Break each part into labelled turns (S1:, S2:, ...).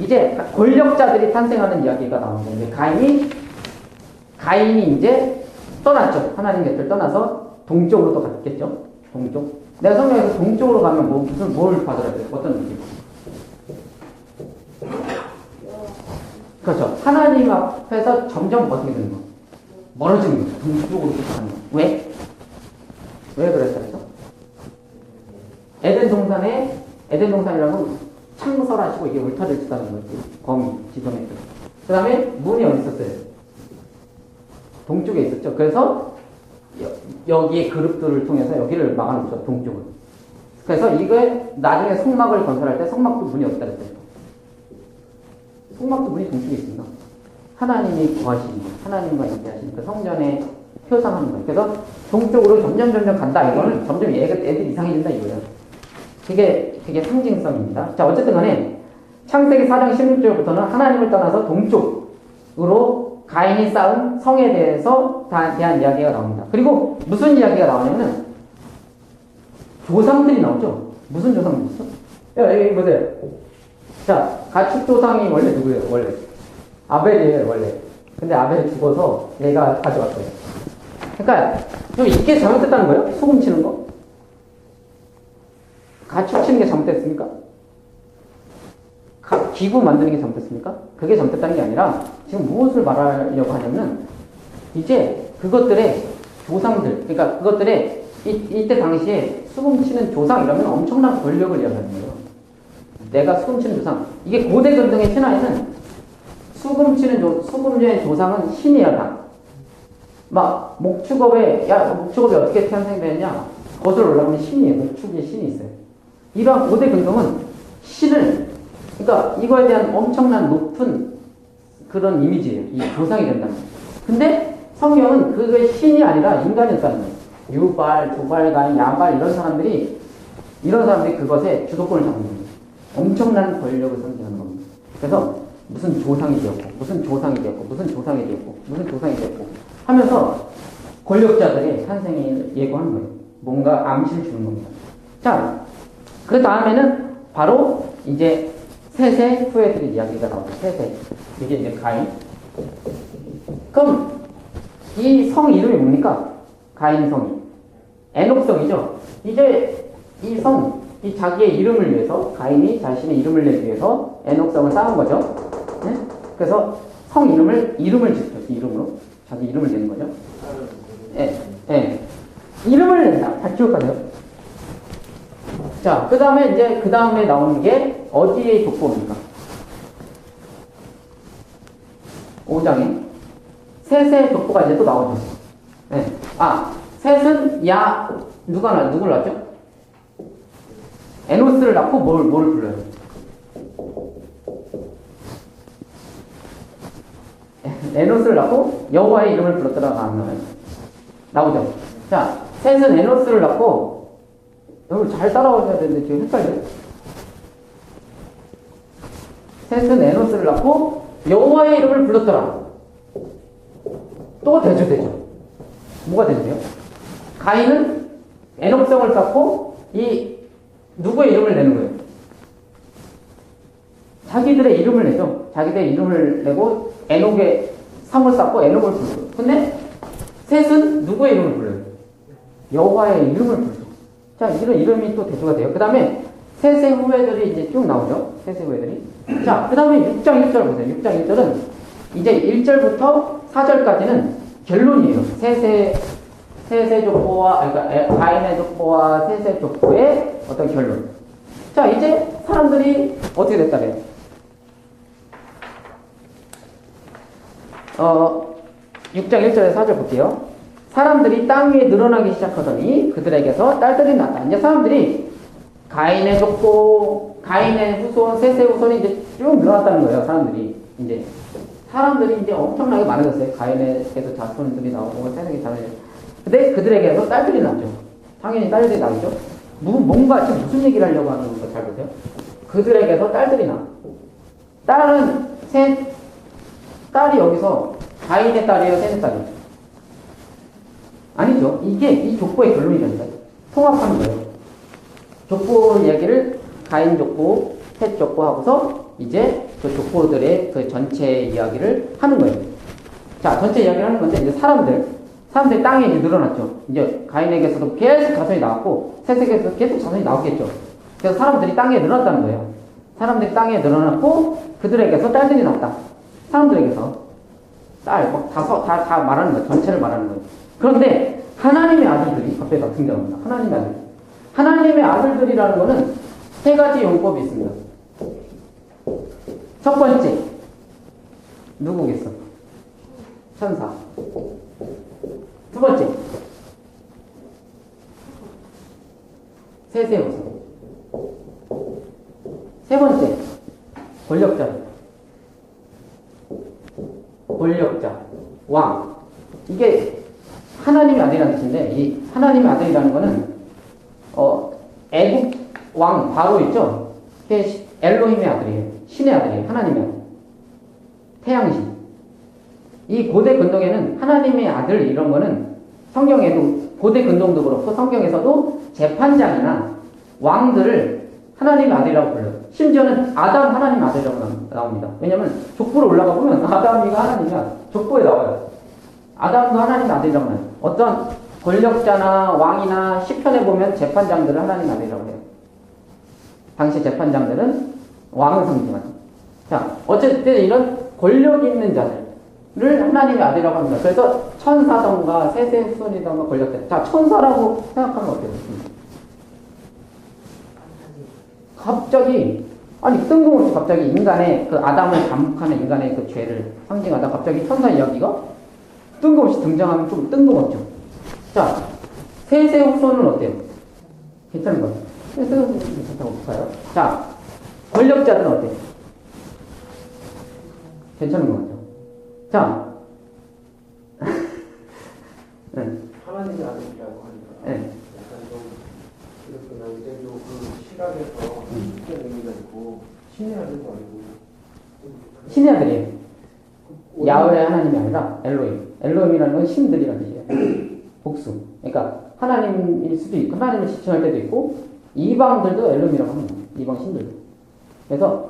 S1: 이제 권력자들이 탄생하는 이야기가 나오는데, 이제 가인이 이제 떠났죠. 하나님 곁을 떠나서 동쪽으로 또 갔겠죠. 동쪽. 내가 성경에서 동쪽으로 가면 뭘 받으라 그래요? 어떤 느낌? 그렇죠. 하나님 앞에서 점점 어떻게 되는 거? 멀어지는 거죠. 동쪽으로 가는 거. 왜? 왜 그랬다 그랬어? 에덴 동산이라고 창설하시고 이게 울타리치다는 거지. 거미, 지성에. 그 다음에 문이 어디 있었어요? 동쪽에 있었죠. 그래서 여기에 그룹들을 통해서 여기를 막아놓죠. 동쪽을. 그래서 이거에 나중에 성막을 건설할 때 성막도 문이 어디다 그랬어요? 성막도 문이 동쪽에 있습니다. 하나님이 거하시는 거, 하나님과 함께하시는 그 성전에 표상하는 거예요. 그래서 동쪽으로 점점 간다. 이거는 점점 애들 이상해진다 이거예요. 그게 상징성입니다. 자, 어쨌든 간에 창세기 4장 16절부터는 하나님을 떠나서 동쪽으로 가인이 쌓은 성에 대한 이야기가 나옵니다. 그리고 무슨 이야기가 나오냐면 조상들이 나오죠. 무슨 조상들이 있어? 여기 보세요. 자, 가축 조상이 원래 누구예요? 원래 아벨이에요. 원래. 근데 아벨이 죽어서 얘가 가져갔어요. 그러니까 좀 이게 잘못됐다는 거예요? 소금 치는 거? 가축 치는 게 잘못됐습니까? 기구 만드는 게 잘못됐습니까? 그게 잘못됐다는 게 아니라 지금 무엇을 말하려고 하냐면 이제 그것들의 조상들, 그러니까 그것들의 이때 당시에 수금 치는 조상 이러면 엄청난 권력을 이야기하는 거예요. 내가 수금 치는 조상. 이게 고대 근동의 신화에는 수금제의 조상은 신이야, 다. 막 목축업에 어떻게 탄생되느냐? 거슬러 올라가면 신이에요. 목축의 신이 있어요. 이러한 고대 근동은 신을, 그러니까 이거에 대한 엄청난 높은 그런 이미지예요. 이 조상이 된다는 거예요. 근데 성경은 그게 신이 아니라 인간이었다는 거예요. 유발, 두발가인, 야발 이런 사람들이 그것에 주도권을 잡는 거예요. 엄청난 권력을 상징하는 겁니다. 그래서 무슨 조상이 되었고 하면서 권력자들의 탄생을 예고하는 거예요. 뭔가 암시를 주는 겁니다. 자, 그 다음에는 바로 이제 셋의 후예들의 이야기가 나오죠. 셋의. 이게 이제 가인. 그럼 이 성 이름이 뭡니까? 가인 성이. 에녹성이죠. 이제 이 자기의 이름을 위해서, 가인이 자신의 이름을 내기 위해서 에녹성을 쌓은 거죠. 네? 그래서 성 이름을 짓죠. 이름으로. 자기 이름을 내는 거죠. 이름을 낸다. 다 기억하세요. 자, 그 다음에 나오는 게 어디의 족보입니까? 5장에. 셋의 족보가 이제 또 나오죠. 네. 셋은 누굴 낳죠? 에노스를 낳고 뭘 불러요? 에노스를 낳고 여호와의 이름을 불렀더라가 안 나와요? 나오죠. 자, 셋은 에노스를 낳고, 여러분 잘 따라오셔야 되는데 지금 헷갈려요. 셋은 에노스를 낳고 여호와의 이름을 불렀더라. 또 되죠. 뭐가 되죠? 가인은 에녹성을 쌓고 누구의 이름을 내는 거예요? 자기들의 이름을 내죠. 자기들의 이름을 내고 에녹의 상을 쌓고 에녹을 불러요. 근데 셋은 누구의 이름을 불러요? 여호와의 이름을 불러요. 자, 이런 이름이 또 대조가 돼요. 그 다음에 셋의 후예들이 이제 쭉 나오죠. 셋의 후예들이. 자, 그 다음에 6장 1절 보세요. 6장 1절은 이제 1절부터 4절까지는 결론이에요. 셋의 족보와, 그러니까 가인의 족보와 셋의 족보의 어떤 결론. 자, 이제 사람들이 어떻게 됐다래요? 6장 1절에서 4절 볼게요. 사람들이 땅 위에 늘어나기 시작하더니 그들에게서 딸들이 났다. 이제 사람들이 가인의 족보, 가인의 후손, 셋의 후손이 이제 쭉 늘어났다는 거예요. 사람들이 이제 엄청나게 많아졌어요. 가인에게서 자손들이 나오고 셋에게 자손이. 근데 그들에게서 딸들이 났죠. 당연히 딸들이 나오죠. 뭔가 지금 무슨 얘기를 하려고 하는 거 잘 보세요. 그들에게서 딸들이 나. 딸이 여기서 가인의 딸이에요, 셋의 딸이에요? 아니죠. 이 족보의 결론이라니까. 통합하는 거예요. 족보 얘기를 가인 족보, 셋 족보 하고서 이제 그 족보들의 그 전체 이야기를 하는 거예요. 자, 전체 이야기를 하는 건데, 이제 사람들이 땅에 이제 늘어났죠. 이제 가인에게서도 계속 자손이 나왔고, 셋에게서 계속 자손이 나왔겠죠. 그래서 사람들이 땅에 늘어났다는 거예요. 사람들이 땅에 늘어났고, 그들에게서 딸들이 났다. 사람들에게서. 딸, 다 말하는 거예요. 전체를 말하는 거예요. 그런데, 하나님의 아들들이 갑자기 다 등장합니다. 하나님의 아들. 하나님의 아들들이라는 거는 세 가지 용법이 있습니다. 첫 번째, 누구겠어? 천사. 두 번째, 세세우서. 세 번째, 권력자, 왕. 이게 하나님의 아들이라는 뜻인데, 이 하나님의 아들이라는 거는 애국 왕 바로 있죠. 그게 엘로힘의 아들이에요. 신의 아들이에요. 하나님의 아들. 태양신. 이 고대 근동에는 하나님의 아들 이런 거는 성경에도 고대 근동도 그렇고 성경에서도 재판장이나 왕들을 하나님의 아들이라고 불러요. 심지어는 아담 하나님의 아들이라고 나옵니다. 왜냐하면 족보로 올라가 보면 아담이가 하나님이야. 족보에 나와요. 아담도 하나님의 아들이라고 나와요. 어떤 권력자나 왕이나 시편에 보면 재판장들을 하나님의 아들이라고 해요. 당시 재판장들은 왕을 상징하죠. 자, 어쨌든 이런 권력 있는 자들을 하나님의 아들이라고 합니다. 그래서 천사던가 세세 후손이던가 권력자. 자, 천사라고 생각하면 어때요? 갑자기 뜬금없이 갑자기 인간의 그 아담을 반복하는 인간의 그 죄를 상징하다 갑자기 천사 이야기가 뜬금없이 등장하면 좀 뜬금없죠. 자, 세세 후손은 어때요? 괜찮은 거예요. 세세 후손은 괜찮다고 볼까요? 자, 권력자들은 어때요? 괜찮은 거 같죠? 자, 네.
S2: 하나님의 아들이라고 하니까
S1: 네.
S2: 약간 좀 그렇구나. 이제 그 시각에서 쉽게 의미가 있고 신의 아들도 아니고
S1: 신의 아들이에요. 야훼 하나님이 아니라 엘로힘. 엘로힘이라는 건 신들이라는 뜻이에요. 복수. 그러니까 하나님일 수도 있고 하나님을 지칭할 때도 있고 이방들도 엘로힘이라고 합니다. 이방 신들도. 그래서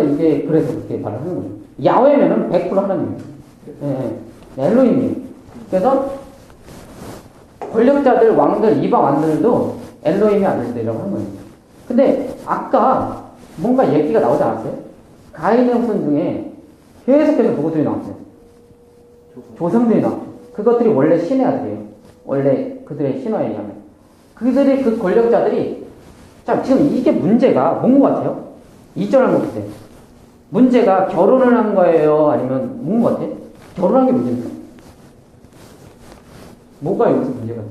S1: 이게 그렇게 말을 하는 거죠. 야훼면은 100% 하나님이에요. 네. 엘로힘이에요. 그래서 권력자들, 왕들, 이방 왕들도 엘로힘의 아들들이라고 하는 거예요. 근데 아까 뭔가 얘기가 나오지 않았어요? 가인의 후손 중에 계속해서 누구들이 나왔어요? 조상들이 나왔어요. 그것들이 원래 신의 아들이에요. 원래 그들의 신화에 의하면. 그들의 그 권력자들이, 자, 지금 이게 문제가 뭔 것 같아요? 2절 한번 보세요. 문제가 결혼을 한 거예요? 아니면 뭔 것 같아요? 결혼한 게 문제입니까? 뭐가 여기서 문제가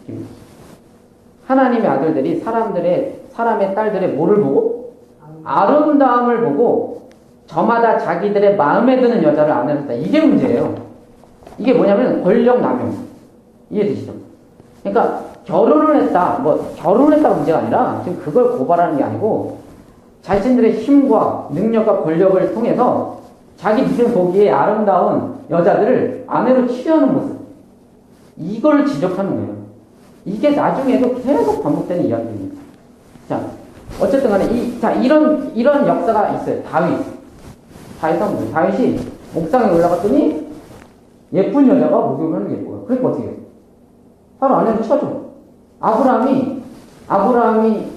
S1: 있어요? 하나님의 아들들이 사람의 딸들의 뭐를 보고? 아름다움을 보고 저마다 자기들의 마음에 드는 여자를 아내로 했다. 이게 문제예요. 이게 뭐냐면 권력 남용. 이해되시죠? 그러니까 결혼을 했다. 결혼을 했다가 문제가 아니라 지금 그걸 고발하는 게 아니고 자신들의 힘과 능력과 권력을 통해서 자기들 보기에 아름다운 여자들을 아내로 취하는 모습. 이걸 지적하는 거예요. 이게 나중에도 계속 반복되는 이야기입니다. 자, 어쨌든 간에 이런 역사가 있어요. 다윗이 옥상에 올라갔더니 예쁜 여자가 목욕을 하는 게 뭐야? 그러니까 어떻게 해요? 바로 아내를 쳐줘. 아브라함이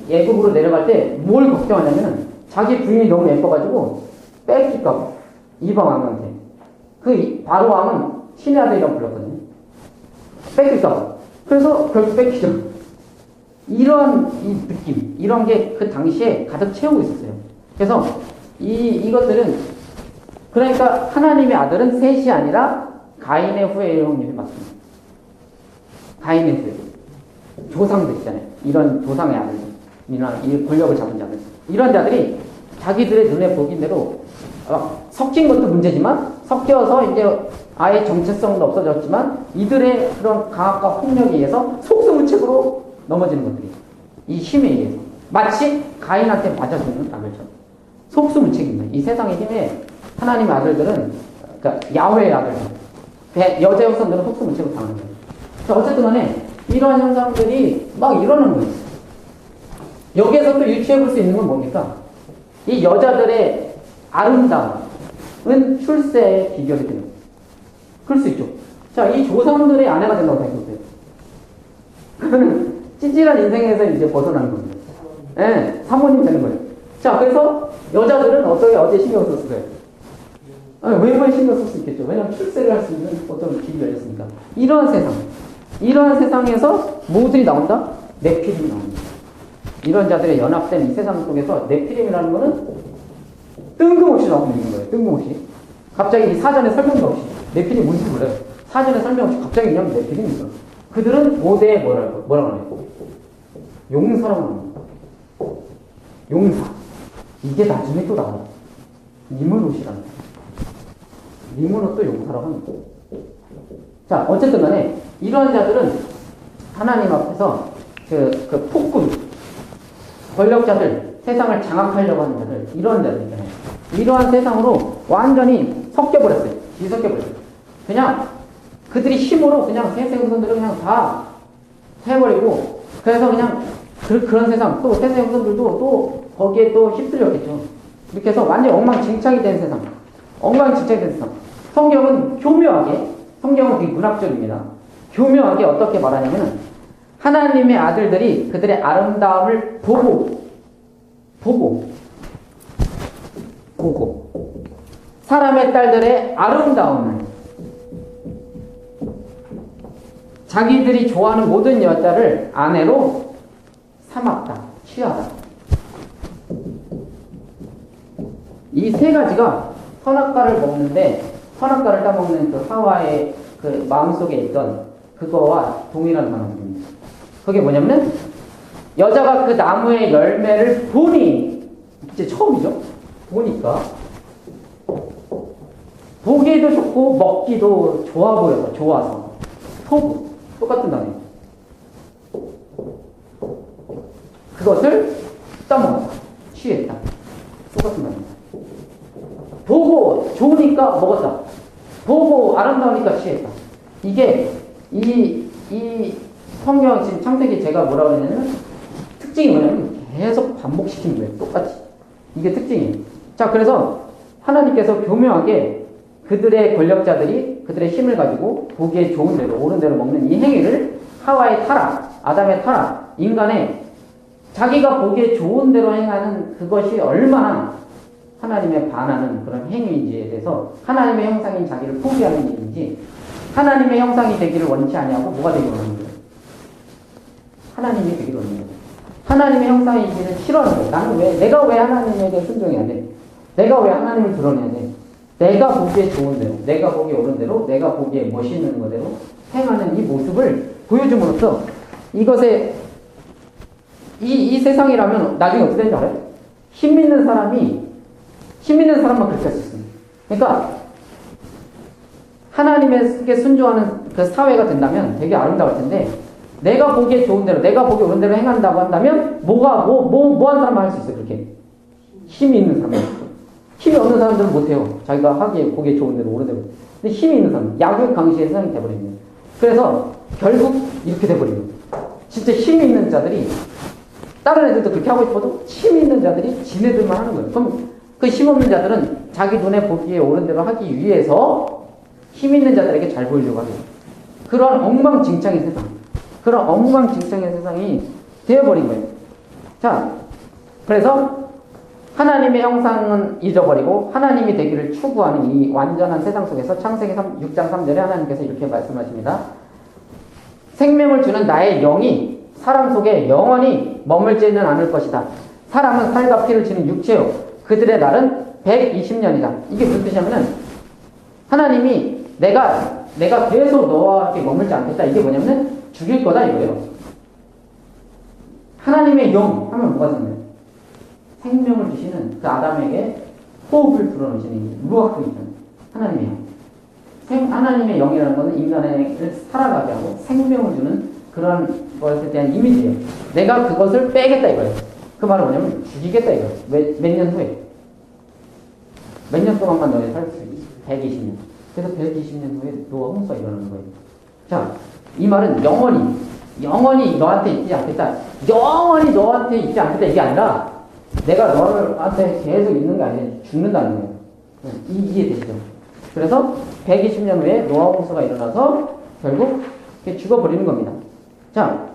S1: 애굽으로 내려갈 때 뭘 걱정하냐면 자기 부인이 너무 예뻐가지고 뺏길까봐. 이방 왕한테. 바로 왕은 신의 아들이라고 불렀거든요. 뺏길까봐. 그래서 결국 뺏기죠. 이런 느낌, 이런 게 그 당시에 가득 채우고 있었어요. 그래서 이것들은 그러니까 하나님의 아들은 셋이 아니라 가인의 후예의 형님이 맞습니다. 가인의 후예. 조상들이잖아요. 이런 조상의 아들이나 이 권력을 잡은 자들. 이런 자들이 자기들의 눈에 보긴 대로 섞인 것도 문제지만 섞여서 이제 아예 정체성도 없어졌지만 이들의 그런 강압과 폭력에 의해서 속수무책으로 넘어지는 것들이 이 힘에 의해서 마치 가인한테 맞아 죽는 아들처럼 속수무책입니다. 이 세상의 힘에 하나님의 아들들은 그러니까 야훼의 아들들 여자 후손들은 속수무책으로 당하는 거예요. 어쨌든 간에 이러한 현상들이 막 일어나는 거예요. 여기에서 또 유추해 볼 수 있는 건 뭡니까? 이 여자들의 아름다움은 출세의 비결이 되는 거예요. 그럴 수 있죠. 자, 이 조상들의 아내가 된다고 생각해보세요. 그러면 찌질한 인생에서 이제 벗어나는 겁니다. 예, 사모님 되는 거예요. 자, 그래서 여자들은 어제 신경 썼을까요? 외모에 신경 쓸 수 있겠죠. 왜냐하면 출세를 할 수 있는 어떤 길이 열렸으니까. 이러한 세상에서 뭐들이 나온다? 네피림이 나옵니다. 이런 자들의 연합된 이 세상 속에서 네피림이라는 거는 뜬금없이 나오는 거예요. 뜬금없이. 갑자기 이 사전에 설명도 없이. 네피림이 뭔지 몰라요. 사전에 설명 없이 갑자기 그냥 네피림이 있어. 그들은 고대에 뭐라고 하냐고. 용사라고 합니다. 용사. 이게 나중에 또 나와요. 니무롯이라는 거예요. 니무롯도 용사라고 합니다. 자, 어쨌든 간에 이러한 자들은 하나님 앞에서 그 폭군, 권력자들, 세상을 장악하려고 하는 자들, 이러한 자들 있잖아요. 이러한 세상으로 완전히 섞여버렸어요. 뒤섞여버렸어요. 그냥 그들이 힘으로 그냥 세세우선들을 그냥 다 해버리고, 그래서 그냥 그런 세상, 또 세세우선들도 또 거기에 또 휩쓸렸겠죠. 이렇게 해서 완전 엉망진창이 된 세상. 엉망진창이 된 세상. 성경은 교묘하게, 성경은 되게 문학적입니다. 교묘하게 어떻게 말하냐면은, 하나님의 아들들이 그들의 아름다움을 보고, 사람의 딸들의 아름다움을, 자기들이 좋아하는 모든 여자를 아내로 삼았다, 취하다. 이 세 가지가 선악과를 먹는데, 선악과를 따먹는 그 하와의 그 마음속에 있던 그거와 동일한 단어입니다. 그게 뭐냐면, 여자가 그 나무의 열매를 보니, 이제 처음이죠? 보니까, 보기에도 좋고, 먹기도 좋아 보여서, 좋아서. 토부. 똑같은 단어예요. 그것을 따먹었다. 취했다. 똑같은 단어입니다. 보고 좋으니까 먹었다. 보고 아름다우니까 취했다. 이게, 이 성경 지금 창세기 제가 뭐라고 했냐면, 특징이 뭐냐면 계속 반복시키는 거예요. 똑같이. 이게 특징이에요. 자, 그래서 하나님께서 교묘하게 그들의 권력자들이 그들의 힘을 가지고 보기에 좋은 대로, 옳은 대로 먹는 이 행위를 하와의 타락, 아담의 타락, 인간의 자기가 보기에 좋은 대로 행하는 그것이 얼마나 하나님에 반하는 그런 행위인지에 대해서, 하나님의 형상인 자기를 포기하는 일인지, 하나님의 형상이 되기를 원치 아니하고 뭐가 되기를 원하는 거예요? 하나님이 되기를 원하는 거예요. 하나님의 형상이기를 싫어하는 거예요. 나는 내가 왜 하나님에게 순종해야 돼? 내가 왜 하나님을 드러내야 돼? 내가 보기에 좋은 대로, 내가 보기에 옳은 대로, 내가 보기에 멋있는 것대로 행하는 이 모습을 보여줌으로써, 이것에 이 세상이라면 나중에 어떻게 되는지 알아요? 힘 있는 사람만 그렇게 할 수 있습니다. 그러니까 하나님에게 순종하는 그 사회가 된다면 되게 아름다울 텐데, 내가 보기에 좋은 대로, 내가 보기에 옳은 대로 행한다고 한다면 뭐한 사람만 할 수 있어요. 그렇게 힘이 있는 사람만. 힘이 없는 사람들은 못해요. 자기가 보기에 좋은 대로, 옳은 대로. 근데 힘이 있는 사람, 약육 강시의 세상이 돼버립니다. 그래서 결국 이렇게 돼버려요. 진짜 힘이 있는 자들이, 다른 애들도 그렇게 하고 싶어도 힘이 있는 자들이 지네들만 하는 거예요. 그럼 그 힘 없는 자들은 자기 눈에 보기에 옳은 대로 하기 위해서 힘 있는 자들에게 잘 보이려고 하죠. 그런 엉망진창의 세상, 그런 엉망진창의 세상이 되어버린 거예요. 자, 그래서 하나님의 형상은 잊어버리고 하나님이 되기를 추구하는 이 완전한 세상 속에서 창세기 6장 3절에 하나님께서 이렇게 말씀하십니다. 생명을 주는 나의 영이 사람 속에 영원히 머물지는 않을 것이다. 사람은 살과 피를 지닌 육체요, 그들의 날은 120년이다. 이게 무슨 뜻이냐면은, 하나님이 내가 계속 너와 함께 머물지 않겠다. 이게 뭐냐면은 죽일 거다 이거예요. 하나님의 영 하면 뭐가 생겨요? 생명을 주시는 그 아담에게 호흡을 불어넣으시는 루아흐이잖아요. 하나님의 영. 하나님의 영이라는 것은 인간을 살아가게 하고 생명을 주는 그런 것에 대한 이미지예요. 내가 그것을 빼겠다 이거예요. 그 말은 뭐냐면 죽이겠다 이거예요. 몇 년 후에. 몇 년 동안만 너희 살 수 있어. 120년. 그래서 120년 후에 노아 홍수가 일어나는 거예요. 자, 이 말은 영원히 너한테 있지 않겠다. 영원히 너한테 있지 않겠다. 이게 아니라 내가 너한테 계속 있는 게 아니라 죽는다는 거예요. 이해되시죠? 그래서 120년 후에 노아 홍수가 일어나서 결국 이렇게 죽어버리는 겁니다. 자,